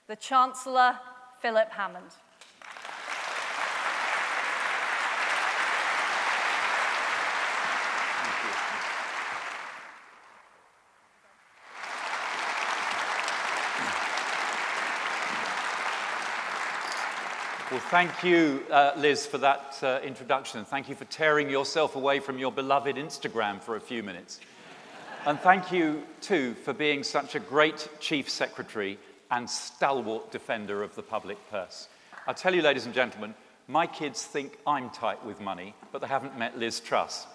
the Chancellor, Philip Hammond. Well, thank you, Liz, for that introduction. Thank you for tearing yourself away from your beloved Instagram for a few minutes. And thank you, too, for being such a great Chief Secretary and stalwart defender of the public purse. I'll tell you, ladies and gentlemen, my kids think I'm tight with money, but they haven't met Liz Truss.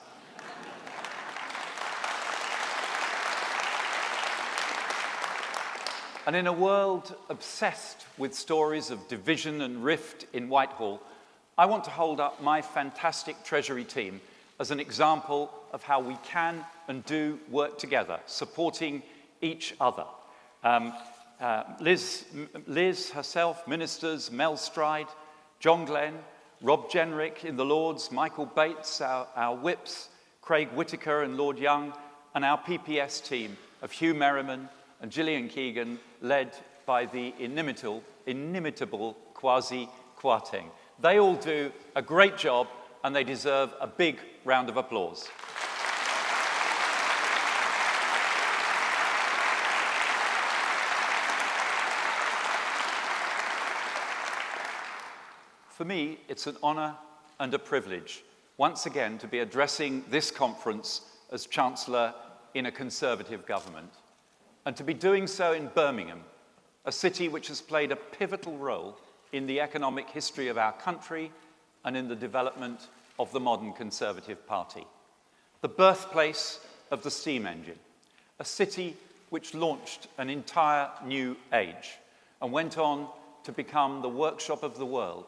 And in a world obsessed with stories of division and rift in Whitehall, I want to hold up my fantastic Treasury team as an example of how we can and do work together, supporting each other. Liz herself, ministers, Mel Stride, John Glenn, Rob Jenrick in the Lords, Michael Bates, our whips, Craig Whitaker and Lord Young, and our PPS team of Hugh Merriman and Gillian Keegan, led by the inimitable Kwasi Kwarteng. They all do a great job, and they deserve a big round of applause. For me, it's an honour and a privilege, once again, to be addressing this conference as Chancellor in a Conservative government, and to be doing so in Birmingham, a city which has played a pivotal role in the economic history of our country and in the development of the modern Conservative Party. The birthplace of the steam engine, a city which launched an entire new age and went on to become the workshop of the world,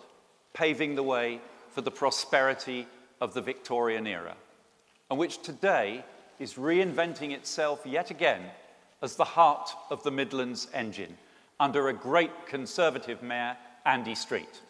paving the way for the prosperity of the Victorian era, and which today is reinventing itself yet again as the heart of the Midlands engine, under a great Conservative Mayor, Andy Street.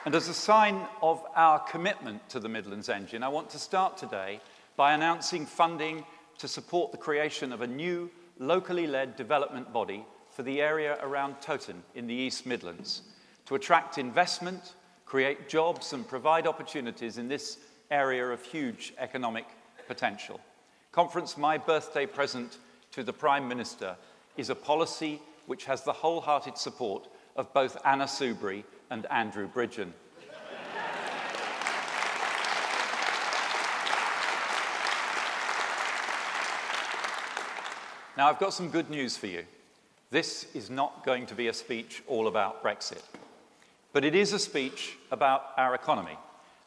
And as a sign of our commitment to the Midlands engine, I want to start today by announcing funding to support the creation of a new locally led development body for the area around Towton in the East Midlands, to attract investment, create jobs and provide opportunities in this area of huge economic potential. Conference, my birthday present to the Prime Minister is a policy which has the wholehearted support of both Anna Soubry and Andrew Bridgen. Now, I've got some good news for you. This is not going to be a speech all about Brexit, but it is a speech about our economy.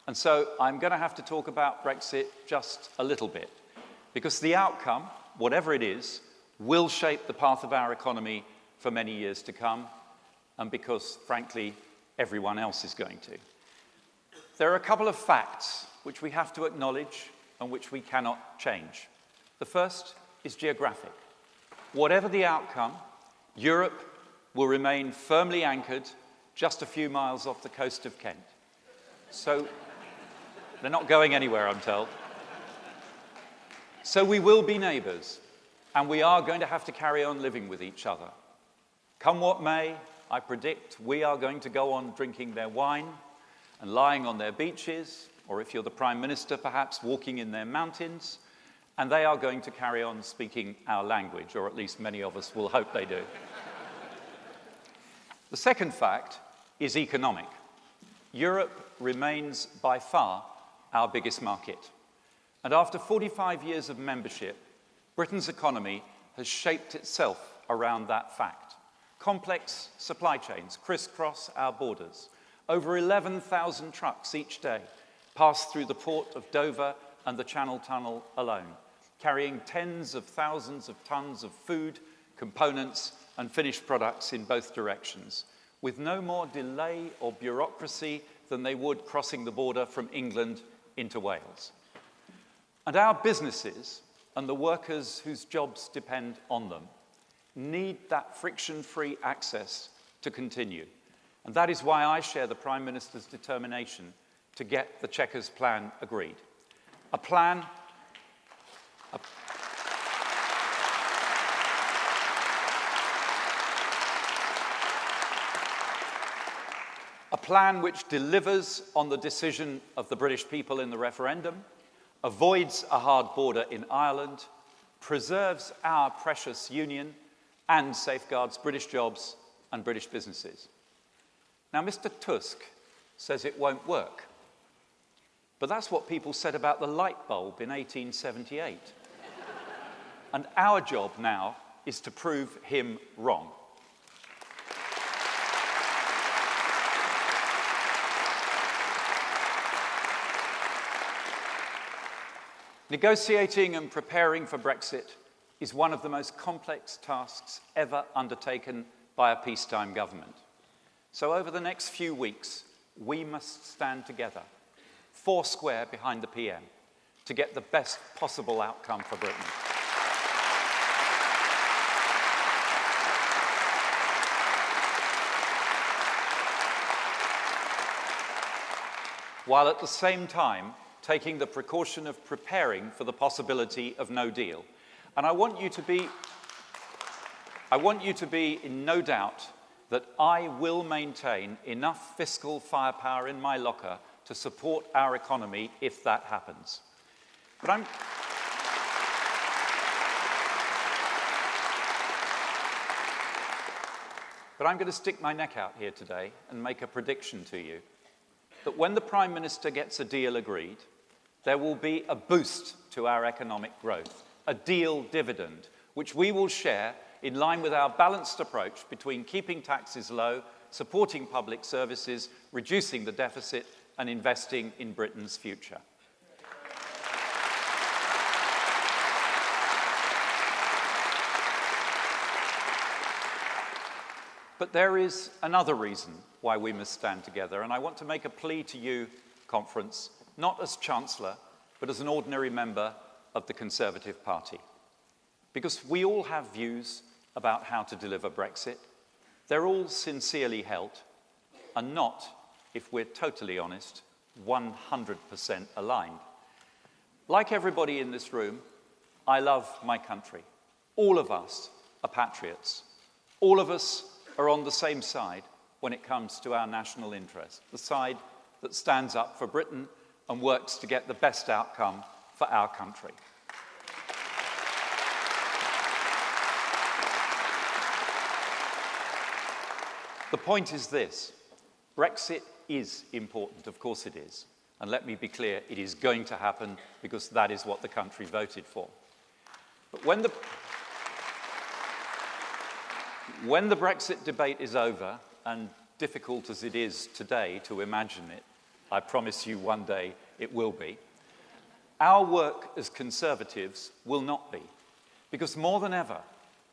And so I'm going to have to talk about Brexit just a little bit, because the outcome, whatever it is, will shape the path of our economy for many years to come, and because, frankly, everyone else is going to. There are a couple of facts which we have to acknowledge and which we cannot change. The first is geographic. Whatever the outcome, Europe will remain firmly anchored just a few miles off the coast of Kent. So they're not going anywhere, I'm told. So we will be neighbours, and we are going to have to carry on living with each other. Come what may, I predict we are going to go on drinking their wine and lying on their beaches, or if you're the Prime Minister, perhaps walking in their mountains, and they are going to carry on speaking our language, or at least many of us will hope they do. The second fact is economic. Europe remains by far our biggest market. And after 45 years of membership, Britain's economy has shaped itself around that fact. Complex supply chains crisscross our borders. Over 11,000 trucks each day pass through the port of Dover and the Channel Tunnel alone, carrying tens of thousands of tons of food, components, and finished products in both directions, with no more delay or bureaucracy than they would crossing the border from England into Wales. And our businesses and the workers whose jobs depend on them need that friction-free access to continue. And that is why I share the Prime Minister's determination to get the Chequers plan agreed. A plan A plan which delivers on the decision of the British people in the referendum, avoids a hard border in Ireland, preserves our precious union, and safeguards British jobs and British businesses. Now, Mr. Tusk says it won't work. But that's what people said about the light bulb in 1878. And our job now is to prove him wrong. Negotiating and preparing for Brexit is one of the most complex tasks ever undertaken by a peacetime government. So over the next few weeks, we must stand together, foursquare behind the PM, to get the best possible outcome for Britain. While at the same time taking the precaution of preparing for the possibility of no deal. And I want you to be in no doubt that I will maintain enough fiscal firepower in my locker to support our economy if that happens. But I'm going to stick my neck out here today and make a prediction to you that when the Prime Minister gets a deal agreed, there will be a boost to our economic growth, a deal dividend, which we will share in line with our balanced approach between keeping taxes low, supporting public services, reducing the deficit, and investing in Britain's future. But there is another reason why we must stand together, and I want to make a plea to you, Conference, not as Chancellor, but as an ordinary member of the Conservative Party. Because we all have views about how to deliver Brexit. They're all sincerely held, and not, if we're totally honest, 100% aligned. Like everybody in this room, I love my country. All of us are patriots. All of us are on the same side when it comes to our national interest, the side that stands up for Britain and works to get the best outcome for our country. The point is this: Brexit is important, of course it is. And let me be clear, it is going to happen because that is what the country voted for. But when the Brexit debate is over, and difficult as it is today to imagine it, I promise you one day it will be, our work as Conservatives will not be. Because more than ever,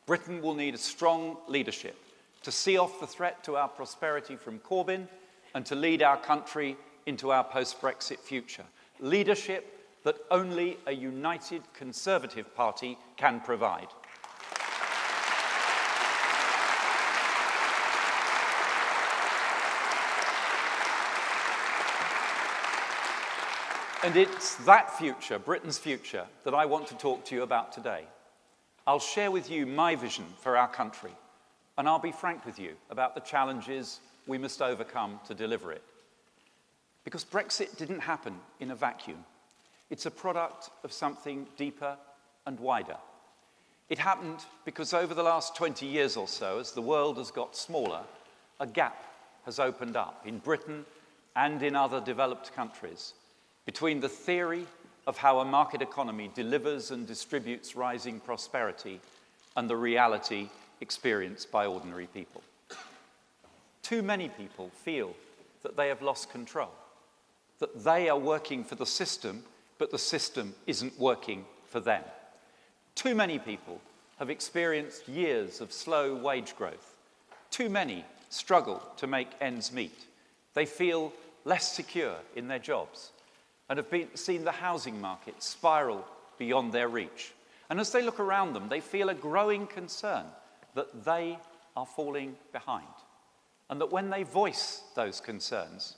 Britain will need a strong leadership to see off the threat to our prosperity from Corbyn and to lead our country into our post-Brexit future. Leadership that only a united Conservative Party can provide. And it's that future, Britain's future, that I want to talk to you about today. I'll share with you my vision for our country, and I'll be frank with you about the challenges we must overcome to deliver it. Because Brexit didn't happen in a vacuum. It's a product of something deeper and wider. It happened because over the last 20 years or so, as the world has got smaller, a gap has opened up in Britain and in other developed countries between the theory of how a market economy delivers and distributes rising prosperity and the reality experienced by ordinary people. Too many people feel that they have lost control, that they are working for the system, but the system isn't working for them. Too many people have experienced years of slow wage growth. Too many struggle to make ends meet. They feel less secure in their jobs and have seen the housing market spiral beyond their reach. And as they look around them, they feel a growing concern that they are falling behind, and that when they voice those concerns,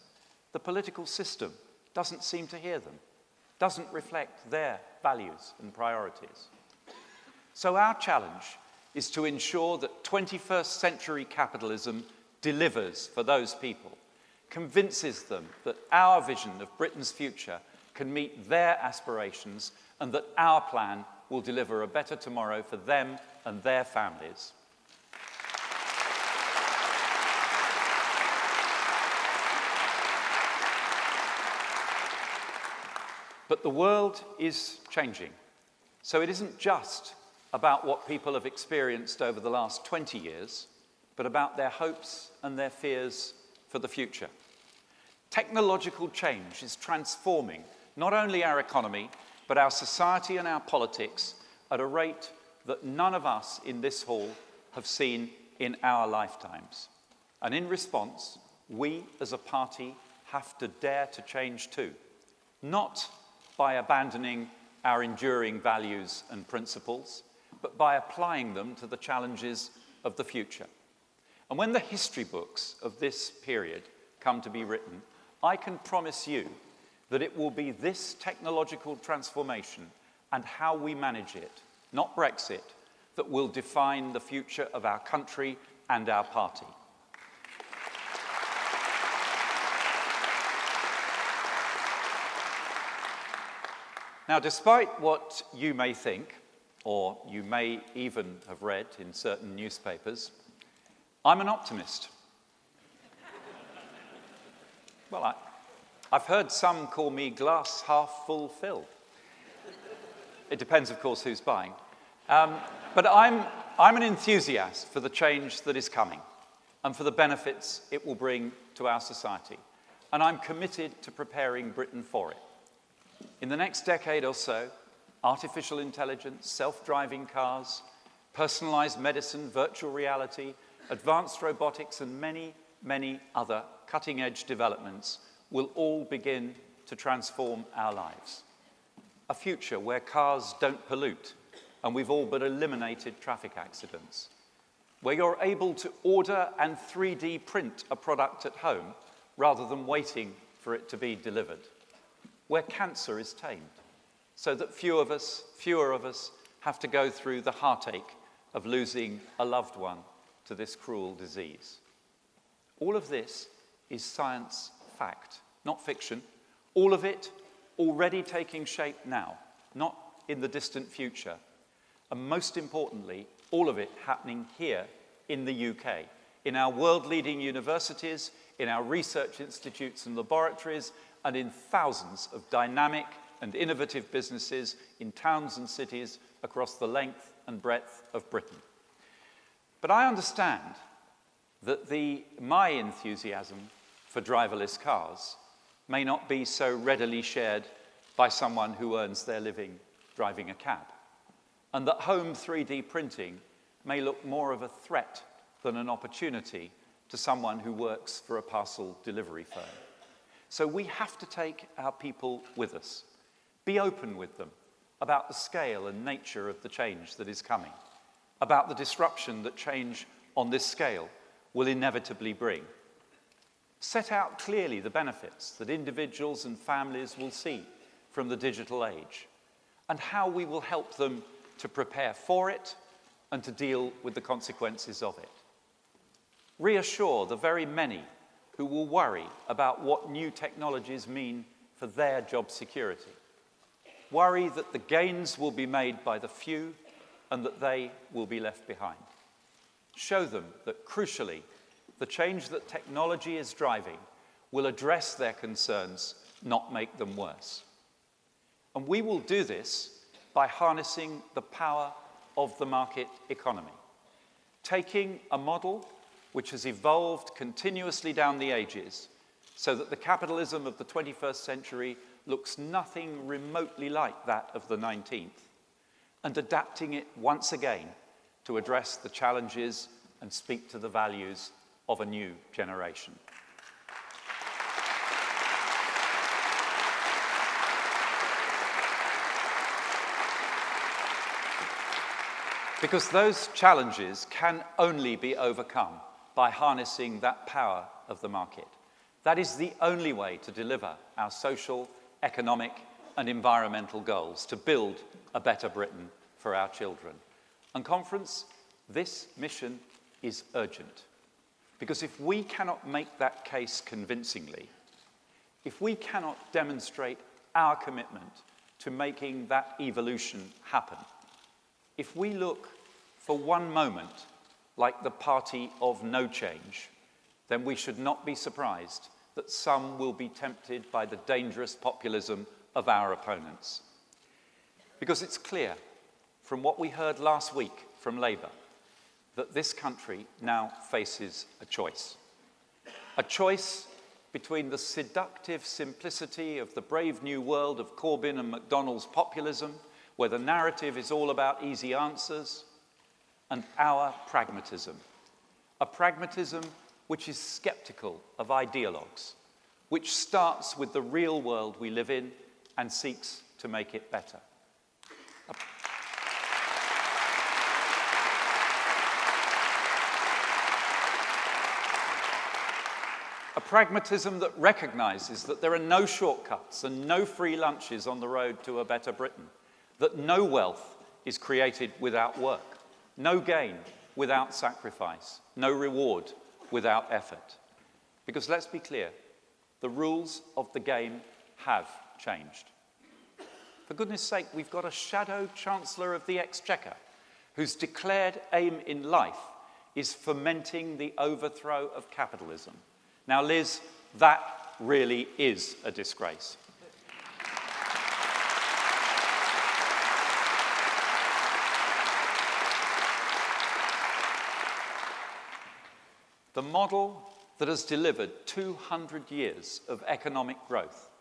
the political system doesn't seem to hear them, doesn't reflect their values and priorities. So our challenge is to ensure that 21st century capitalism delivers for those people, convinces them that our vision of Britain's future can meet their aspirations and that our plan will deliver a better tomorrow for them and their families. But the world is changing. So it isn't just about what people have experienced over the last 20 years, but about their hopes and their fears for the future. Technological change is transforming not only our economy, but our society and our politics at a rate that none of us in this hall have seen in our lifetimes. And in response, we as a party have to dare to change too, not by abandoning our enduring values and principles, but by applying them to the challenges of the future. And when the history books of this period come to be written, I can promise you that it will be this technological transformation and how we manage it, not Brexit, that will define the future of our country and our party. Now, despite what you may think, or you may even have read in certain newspapers, I'm an optimist. Well, I've heard some call me glass half full Phil. It depends, of course, who's buying. But I'm an enthusiast for the change that is coming and for the benefits it will bring to our society. And I'm committed to preparing Britain for it. In the next decade or so, artificial intelligence, self-driving cars, personalized medicine, virtual reality, advanced robotics, and many, many other cutting-edge developments will all begin to transform our lives. A future where cars don't pollute and we've all but eliminated traffic accidents. Where you're able to order and 3D print a product at home rather than waiting for it to be delivered. Where cancer is tamed, so that fewer of us have to go through the heartache of losing a loved one to this cruel disease. All of this is science fact, not fiction. All of it already taking shape now, not in the distant future. And most importantly, all of it happening here in the UK, in our world-leading universities, in our research institutes and laboratories, and in thousands of dynamic and innovative businesses in towns and cities across the length and breadth of Britain. But I understand that my enthusiasm for driverless cars may not be so readily shared by someone who earns their living driving a cab, and that home 3D printing may look more of a threat than an opportunity to someone who works for a parcel delivery firm. So we have to take our people with us, be open with them about the scale and nature of the change that is coming, about the disruption that change on this scale will inevitably bring. Set out clearly the benefits that individuals and families will see from the digital age, and how we will help them to prepare for it and to deal with the consequences of it. Reassure the very many who will worry about what new technologies mean for their job security. Worry that the gains will be made by the few and that they will be left behind. Show them that, crucially, the change that technology is driving will address their concerns, not make them worse. And we will do this by harnessing the power of the market economy, taking a model which has evolved continuously down the ages so that the capitalism of the 21st century looks nothing remotely like that of the 19th, and adapting it once again to address the challenges and speak to the values of a new generation. Because those challenges can only be overcome by harnessing that power of the market. That is the only way to deliver our social, economic, and environmental goals to build a better Britain for our children. And Conference, this mission is urgent. Because if we cannot make that case convincingly, if we cannot demonstrate our commitment to making that evolution happen, if we look for one moment like the party of no change, then we should not be surprised that some will be tempted by the dangerous populism of our opponents. Because it's clear from what we heard last week from Labour that this country now faces a choice. A choice between the seductive simplicity of the brave new world of Corbyn and McDonnell's populism, where the narrative is all about easy answers, and our pragmatism. A pragmatism which is sceptical of ideologues, which starts with the real world we live in and seeks to make it better. A pragmatism that recognises that there are no shortcuts and no free lunches on the road to a better Britain, that no wealth is created without work, no gain without sacrifice, no reward without effort. Because let's be clear, the rules of the game have changed. For goodness sake, we've got a shadow Chancellor of the Exchequer whose declared aim in life is fomenting the overthrow of capitalism. Now, Liz, that really is a disgrace. The model that has delivered 200 years of economic growth,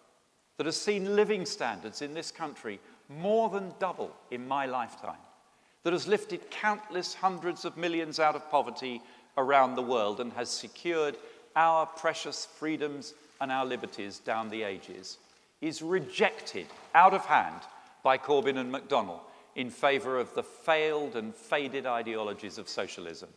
that has seen living standards in this country more than double in my lifetime, that has lifted countless hundreds of millions out of poverty around the world and has secured our precious freedoms and our liberties down the ages, is rejected out of hand by Corbyn and McDonnell in favour of the failed and faded ideologies of socialism.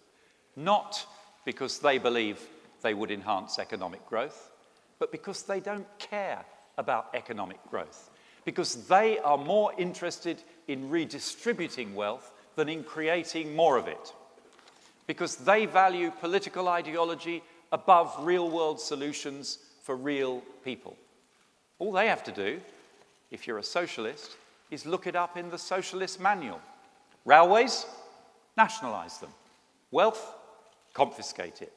Not because they believe they would enhance economic growth, but because they don't care about economic growth, because they are more interested in redistributing wealth than in creating more of it, because they value political ideology above real-world solutions for real people. All they have to do, if you're a socialist, is look it up in the socialist manual. Railways? Nationalise them. Wealth? Confiscate it.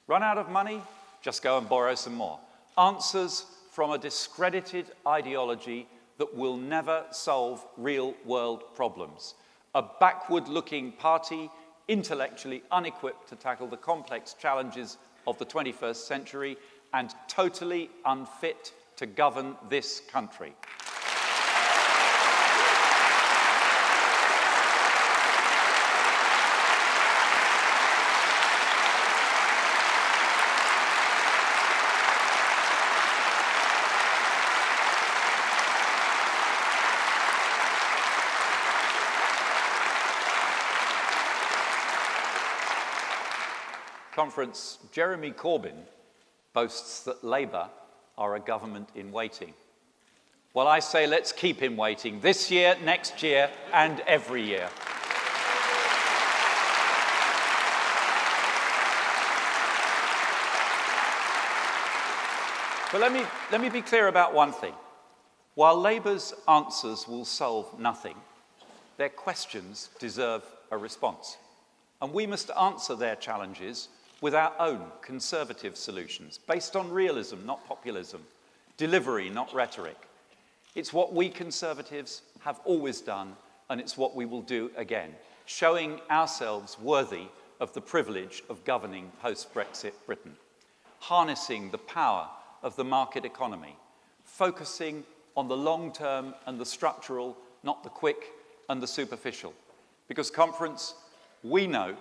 Run out of money? Just go and borrow some more. Answers from a discredited ideology that will never solve real-world problems. A backward-looking party, intellectually unequipped to tackle the complex challenges of the 21st century and totally unfit to govern this country. Conference, Jeremy Corbyn boasts that Labour are a government in waiting. Well, I say let's keep him waiting this year, next year, and every year. But let me be clear about one thing. While Labour's answers will solve nothing, their questions deserve a response. And we must answer their challenges with our own conservative solutions, based on realism, not populism, delivery, not rhetoric. It's what we Conservatives have always done, and it's what we will do again, showing ourselves worthy of the privilege of governing post-Brexit Britain, harnessing the power of the market economy, focusing on the long-term and the structural, not the quick and the superficial. Because, Conference, we know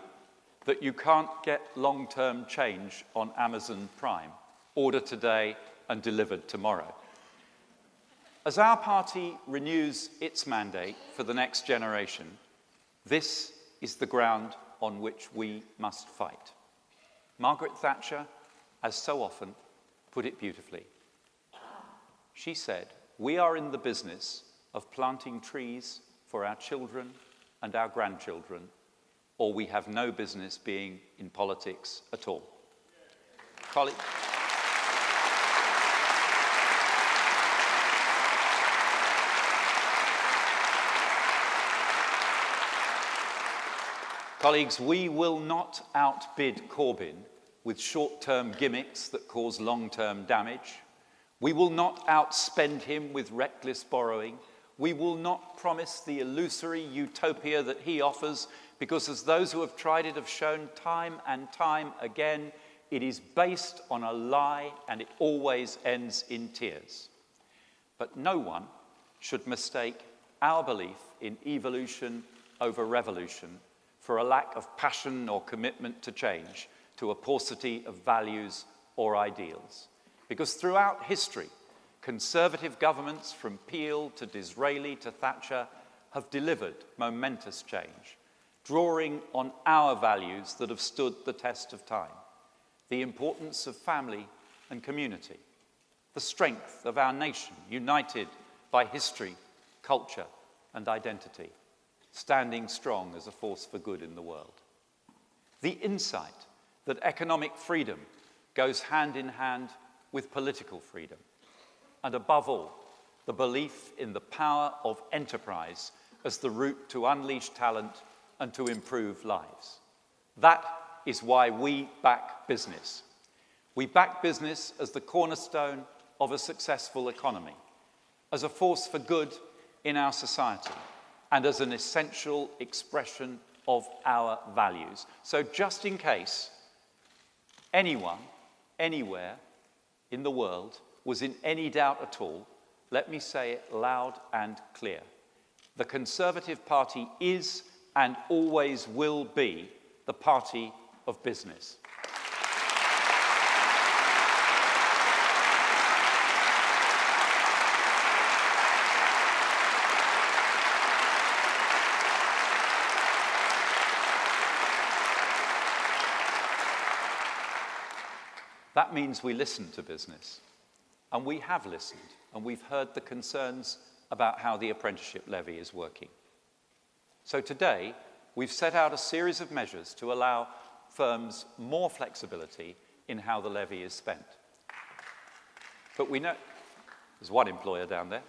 that you can't get long-term change on Amazon Prime, order today and delivered tomorrow. As our party renews its mandate for the next generation, this is the ground on which we must fight. Margaret Thatcher, as so often, put it beautifully. She said, we are in the business of planting trees for our children and our grandchildren, or we have no business being in politics at all. Colleagues, we will not outbid Corbyn with short-term gimmicks that cause long-term damage. We will not outspend him with reckless borrowing. We will not promise the illusory utopia that he offers, because as those who have tried it have shown time and time again, it is based on a lie and it always ends in tears. But no one should mistake our belief in evolution over revolution for a lack of passion or commitment to change, to a paucity of values or ideals. Because throughout history, conservative governments from Peel to Disraeli to Thatcher have delivered momentous change, drawing on our values that have stood the test of time. The importance of family and community, the strength of our nation, united by history, culture, and identity, standing strong as a force for good in the world. The insight that economic freedom goes hand in hand with political freedom. And above all, the belief in the power of enterprise as the route to unleash talent and to improve lives. That is why we back business. We back business as the cornerstone of a successful economy, as a force for good in our society, and as an essential expression of our values. So just in case anyone, anywhere in the world was in any doubt at all, let me say it loud and clear. The Conservative Party is and always will be the party of business. That means we listen to business, and we have listened, and we've heard the concerns about how the apprenticeship levy is working. So today, we've set out a series of measures to allow firms more flexibility in how the levy is spent. But we know, there's one employer down there,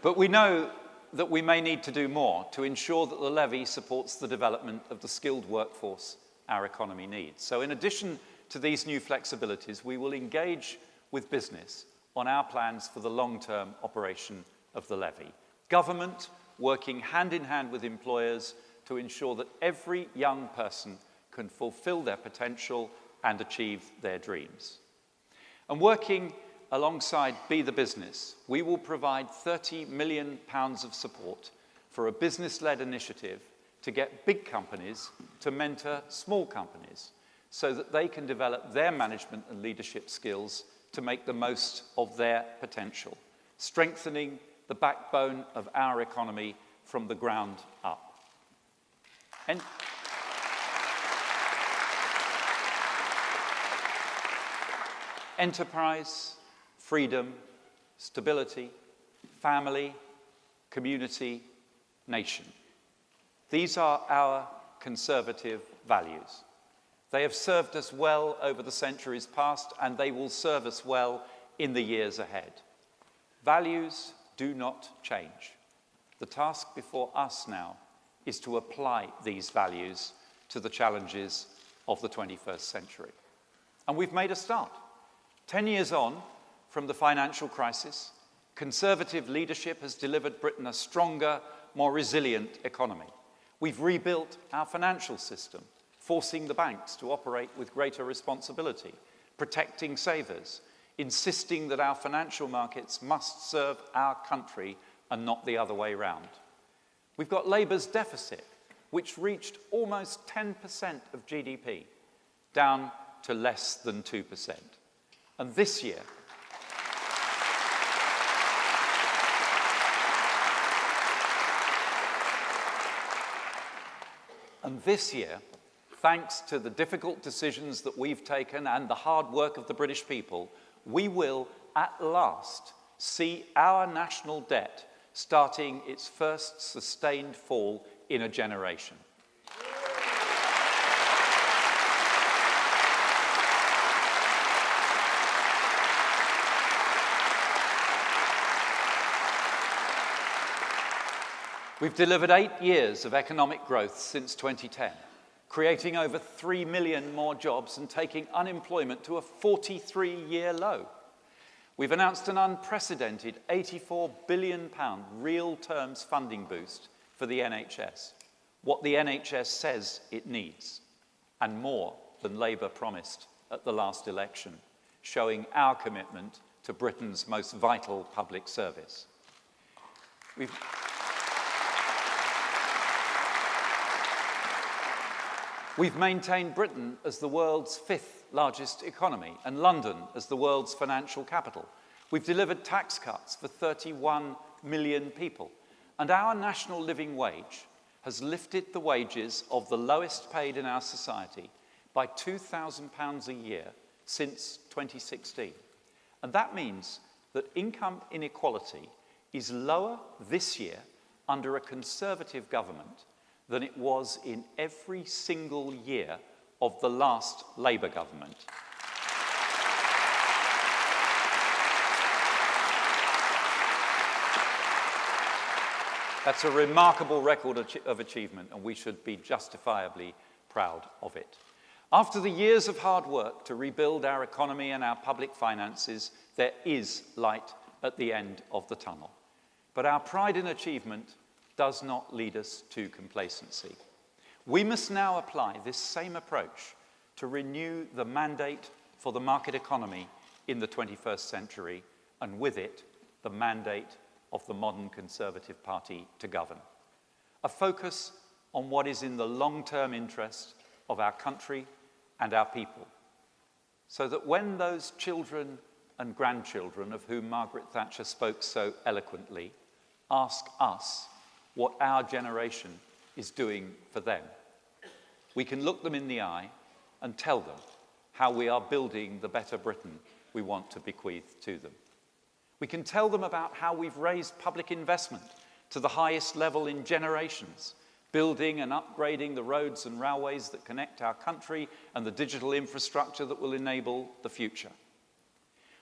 but we know that we may need to do more to ensure that the levy supports the development of the skilled workforce our economy needs. So in addition to these new flexibilities, we will engage with business on our plans for the long-term operation of the levy. Government working hand in hand with employers to ensure that every young person can fulfill their potential and achieve their dreams. And working alongside Be the Business, we will provide £30 million of support for a business-led initiative to get big companies to mentor small companies, so that they can develop their management and leadership skills to make the most of their potential, strengthening the backbone of our economy from the ground up. And enterprise, freedom, stability, family, community, nation. These are our Conservative values. They have served us well over the centuries past, and they will serve us well in the years ahead. Values do not change. The task before us now is to apply these values to the challenges of the 21st century. And we've made a start. 10 years on from the financial crisis, Conservative leadership has delivered Britain a stronger, more resilient economy. We've rebuilt our financial system, forcing the banks to operate with greater responsibility, protecting savers, insisting that our financial markets must serve our country and not the other way round. We've got Labour's deficit, which reached almost 10% of GDP, down to less than 2%. And this year, thanks to the difficult decisions that we've taken and the hard work of the British people, we will, at last, see our national debt starting its first sustained fall in a generation. We've delivered 8 years of economic growth since 2010, creating over 3 million more jobs and taking unemployment to a 43-year low. We've announced an unprecedented £84 billion real terms funding boost for the NHS, what the NHS says it needs, and more than Labour promised at the last election, showing our commitment to Britain's most vital public service. We've maintained Britain as the world's 5th largest economy and London as the world's financial capital. We've delivered tax cuts for 31 million people, and our national living wage has lifted the wages of the lowest paid in our society by £2,000 a year since 2016. And that means that income inequality is lower this year under a Conservative government than it was in every single year of the last Labour government. That's a remarkable record of achievement, and we should be justifiably proud of it. After the years of hard work to rebuild our economy and our public finances, there is light at the end of the tunnel. But our pride in achievement does not lead us to complacency. We must now apply this same approach to renew the mandate for the market economy in the 21st century, and with it, the mandate of the modern Conservative Party to govern. A focus on what is in the long-term interest of our country and our people, so that when those children and grandchildren of whom Margaret Thatcher spoke so eloquently ask us what our generation is doing for them, we can look them in the eye and tell them how we are building the better Britain we want to bequeath to them. We can tell them about how we've raised public investment to the highest level in generations, building and upgrading the roads and railways that connect our country and the digital infrastructure that will enable the future.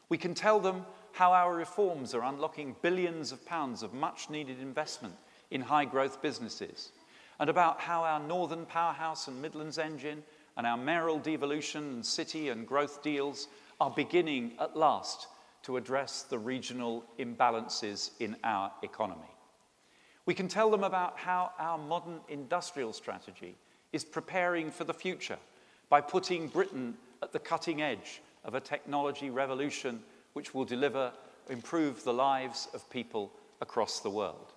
We can tell them how our reforms are unlocking billions of pounds of much-needed investment in high-growth businesses, and about how our Northern Powerhouse and Midlands Engine and our mayoral devolution and city and growth deals are beginning at last to address the regional imbalances in our economy. We can tell them about how our modern industrial strategy is preparing for the future by putting Britain at the cutting edge of a technology revolution which will improve the lives of people across the world,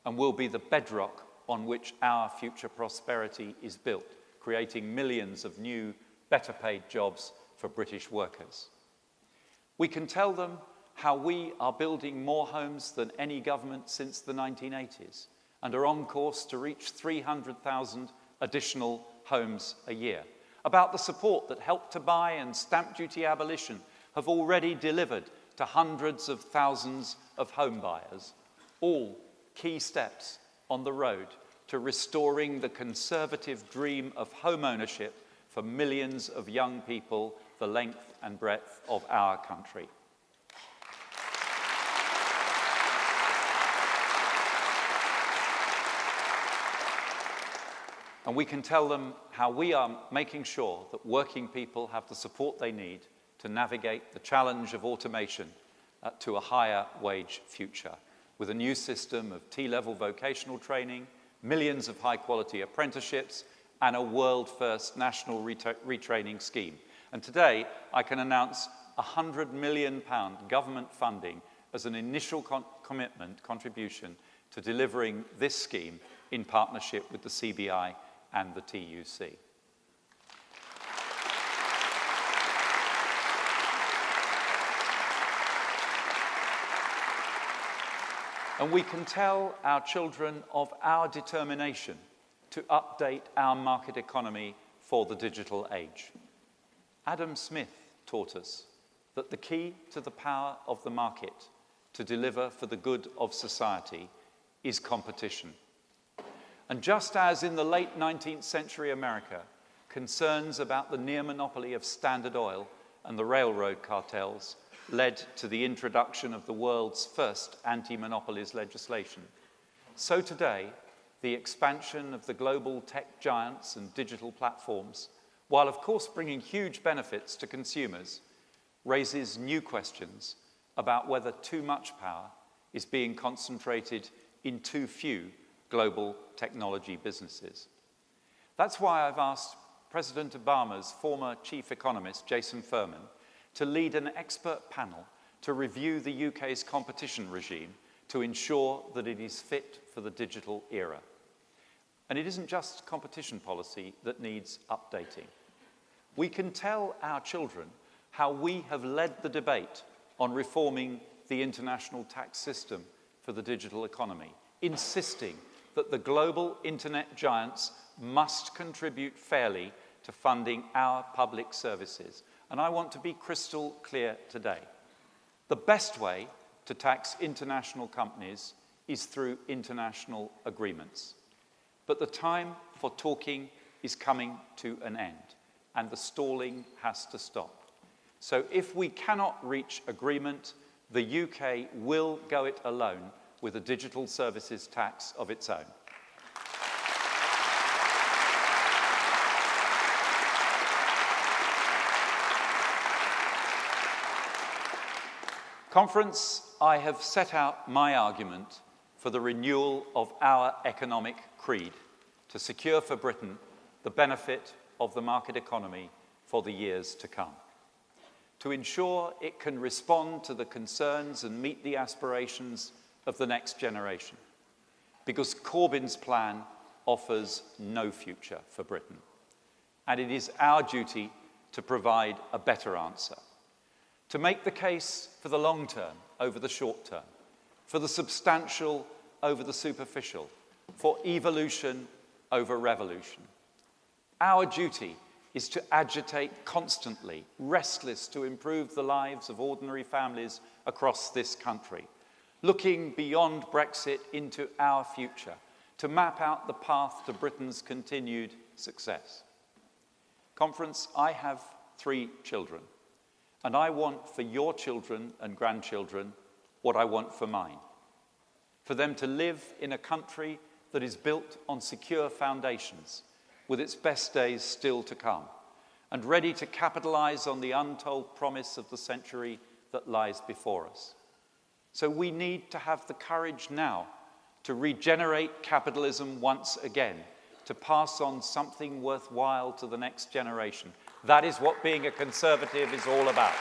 and will be the bedrock on which our future prosperity is built, creating millions of new, better paid jobs for British workers. We can tell them how we are building more homes than any government since the 1980s and are on course to reach 300,000 additional homes a year, about the support that Help to Buy and stamp duty abolition have already delivered to hundreds of thousands of home buyers, all key steps on the road to restoring the Conservative dream of home ownership for millions of young people the length and breadth of our country. And we can tell them how we are making sure that working people have the support they need to navigate the challenge of automation to a higher wage future, with a new system of T-level vocational training, millions of high-quality apprenticeships, and a world-first national retraining scheme. And today, I can announce £100 million government funding as an initial contribution to delivering this scheme in partnership with the CBI and the TUC. And we can tell our children of our determination to update our market economy for the digital age. Adam Smith taught us that the key to the power of the market to deliver for the good of society is competition. And just as in the late 19th century America, concerns about the near monopoly of Standard Oil and the railroad cartels led to the introduction of the world's first anti-monopolies legislation, so today, the expansion of the global tech giants and digital platforms, while of course bringing huge benefits to consumers, raises new questions about whether too much power is being concentrated in too few global technology businesses. That's why I've asked President Obama's former chief economist, Jason Furman, to lead an expert panel to review the UK's competition regime to ensure that it is fit for the digital era. And it isn't just competition policy that needs updating. We can tell our children how we have led the debate on reforming the international tax system for the digital economy, insisting that the global internet giants must contribute fairly to funding our public services. And I want to be crystal clear today. The best way to tax international companies is through international agreements. But the time for talking is coming to an end, and the stalling has to stop. So if we cannot reach agreement, the UK will go it alone with a digital services tax of its own. Conference, I have set out my argument for the renewal of our economic creed to secure for Britain the benefit of the market economy for the years to come, to ensure it can respond to the concerns and meet the aspirations of the next generation, because Corbyn's plan offers no future for Britain, and it is our duty to provide a better answer, to make the case for the long term over the short term, for the substantial over the superficial, for evolution over revolution. Our duty is to agitate constantly, restless to improve the lives of ordinary families across this country, looking beyond Brexit into our future, to map out the path to Britain's continued success. Conference, I have 3 children, and I want for your children and grandchildren what I want for mine. For them to live in a country that is built on secure foundations, with its best days still to come, and ready to capitalize on the untold promise of the century that lies before us. So we need to have the courage now to regenerate capitalism once again, to pass on something worthwhile to the next generation. That is what being a Conservative is all about.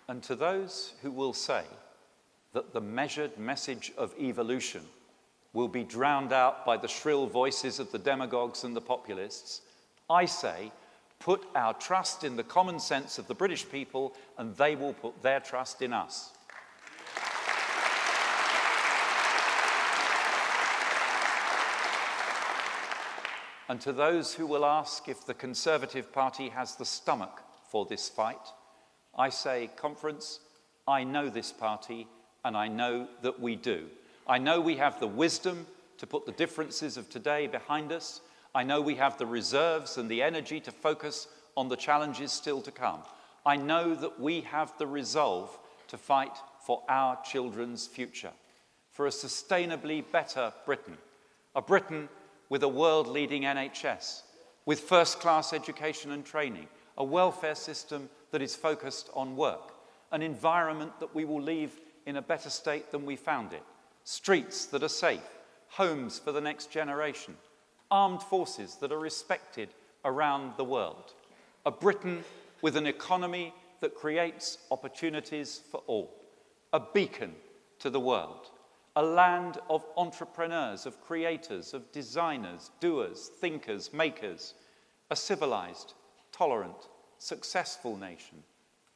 And to those who will say that the measured message of evolution will be drowned out by the shrill voices of the demagogues and the populists, I say, put our trust in the common sense of the British people, and they will put their trust in us. And to those who will ask if the Conservative Party has the stomach for this fight, I say, Conference, I know this party, and I know that we do. I know we have the wisdom to put the differences of today behind us. I know we have the reserves and the energy to focus on the challenges still to come. I know that we have the resolve to fight for our children's future, for a sustainably better Britain, a Britain with a world-leading NHS, with first-class education and training, a welfare system that is focused on work, an environment that we will leave in a better state than we found it, streets that are safe, homes for the next generation, armed forces that are respected around the world, a Britain with an economy that creates opportunities for all, a beacon to the world, a land of entrepreneurs, of creators, of designers, doers, thinkers, makers, a civilized, tolerant, successful nation,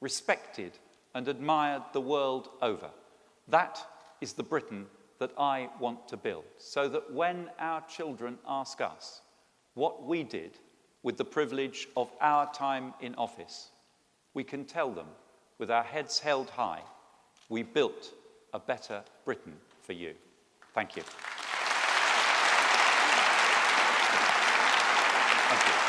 respected and admired the world over. That is the Britain that I want to build, so that when our children ask us what we did with the privilege of our time in office, we can tell them, with our heads held high, we built a better Britain for you. Thank you. Thank you.